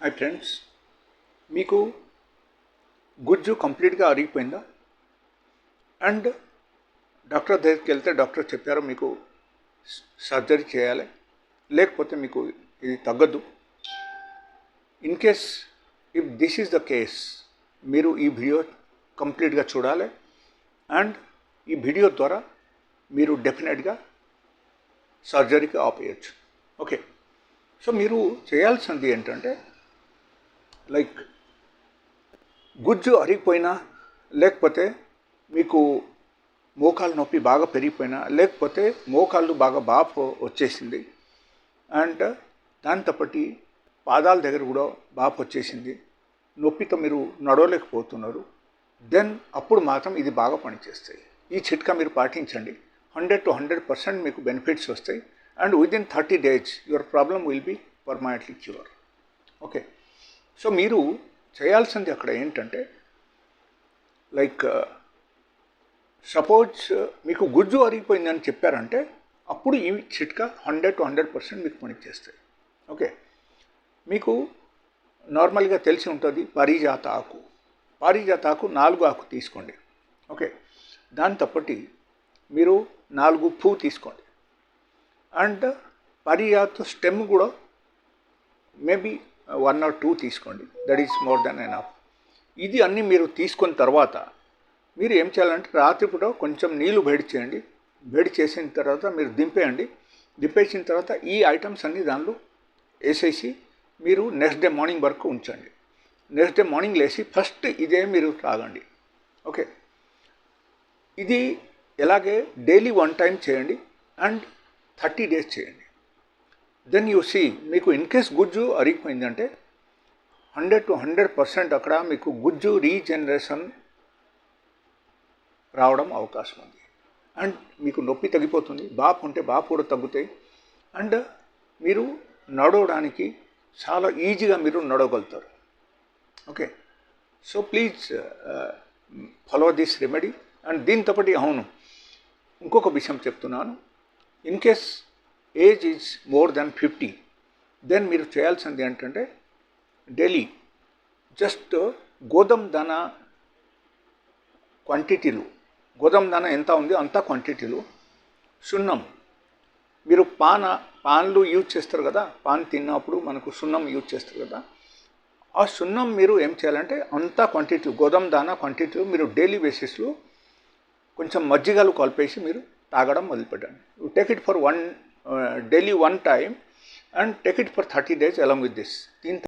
Hi friends, మీకు గుజ్జు కంప్లీట్గా అరిగిపోయిందా? అండ్ డాక్టర్ దగ్గరికి వెళ్తే డాక్టర్ చెప్పారు మీకు సర్జరీ చేయాలి, లేకపోతే మీకు ఇది తగ్గదు. In case if this is the case, మీరు ఈ వీడియో కంప్లీట్గా చూడాలి. అండ్ ఈ వీడియో ద్వారా మీరు డెఫినెట్గా సర్జరీకి ఆపేయచ్చు. ఓకే, సో మీరు చేయాల్సింది ఏంటంటే, లైక్ గుజ్జు అరిగిపోయినా, లేకపోతే మీకు మోకాలు నొప్పి బాగా పెరిగిపోయినా, లేకపోతే మోకాళ్ళు బాగా బాపు వచ్చేసింది, అండ్ దాంతోపాటు పాదాల దగ్గర కూడా బాపు వచ్చేసింది, నొప్పితో మీరు నడవలేకపోతున్నారు, దెన్ అప్పుడు మాత్రం ఇది బాగా పనిచేస్తాయి. ఈ చిట్కా మీరు పాటించండి, 100 to 100% మీకు బెనిఫిట్స్ వస్తాయి. And within 30 days your problem will be permanently cure. Okay, so మీరు చేయాల్సింది అక్కడ ఏంటంటే, లైక్ సపోజ్ మీకు గుజ్జు అరిగిపోయిందని చెప్పారంటే అప్పుడు ఈ చిట్కా 100 to 100% మీకు పనిచేస్తాయి. ఓకే, మీకు నార్మల్గా తెలిసి ఉంటుంది పారిజాత ఆకు. పారిజాత ఆకు 4 ఆకు తీసుకోండి. ఓకే, దాంతోపాటు మీరు 4 పువ్వు తీసుకోండి. అండ్ పారిజాత స్టెమ్ కూడా మేబీ 1 or 2 తీసుకోండి. That is more than enough. ఇది అన్నీ మీరు తీసుకున్న తర్వాత మీరు ఏం చేయాలంటే, రాత్రిపూట కొంచెం నీళ్ళు వేడి చేయండి. వేడి చేసిన తర్వాత మీరు దింపేయండి. దింపేసిన తర్వాత ఈ ఐటమ్స్ అన్నీ దానిలో వేసేసి మీరు నెక్స్ట్ డే మార్నింగ్ వరకు ఉంచండి. నెక్స్ట్ డే మార్నింగ్ లేచి ఫస్ట్ ఇదే మీరు తాగండి. ఓకే, ఇది ఎలాగే డైలీ 1 time చేయండి అండ్ 30 days చేయండి. దెన్ యూ సీ, మీకు ఇన్ కేస్ గుజ్జు అరిగిపోయిందంటే 100 to 100% అక్కడ మీకు గుజ్జు రీజనరేషన్ రావడం అవకాశం ఉంది. అండ్ మీకు నొప్పి తగ్గిపోతుంది, బాపు ఉంటే బాపు కూడా తగ్గుతాయి. అండ్ మీరు నడవడానికి చాలా ఈజీగా మీరు నడవగలుగుతారు. Okay, so please follow this remedy. And దీంతోపాటు అవును, ఇంకొక విషయం చెప్తున్నాను. In case age is more than 50, then మీరు చేయాల్సింది ఏంటంటే, డైలీ జస్ట్ గోధుమ దాన క్వాంటిటీలు, గోధుమ దాన ఎంత ఉంది అంత క్వాంటిటీలు, సున్నం, మీరు పాన్లు యూజ్ చేస్తారు కదా, పాన్ తిన్నప్పుడు మనకు సున్నం యూజ్ చేస్తారు కదా, ఆ సున్నం మీరు ఏం చేయాలంటే అంత క్వాంటిటీ గోధుమ దాన క్వాంటిటీలు మీరు డైలీ బేసిస్లో కొంచెం మజ్జిగలు కలిపేసి మీరు తాగడం మొదలుపెట్టండి. You take it for daily 1 time and take it for 30 days along with this.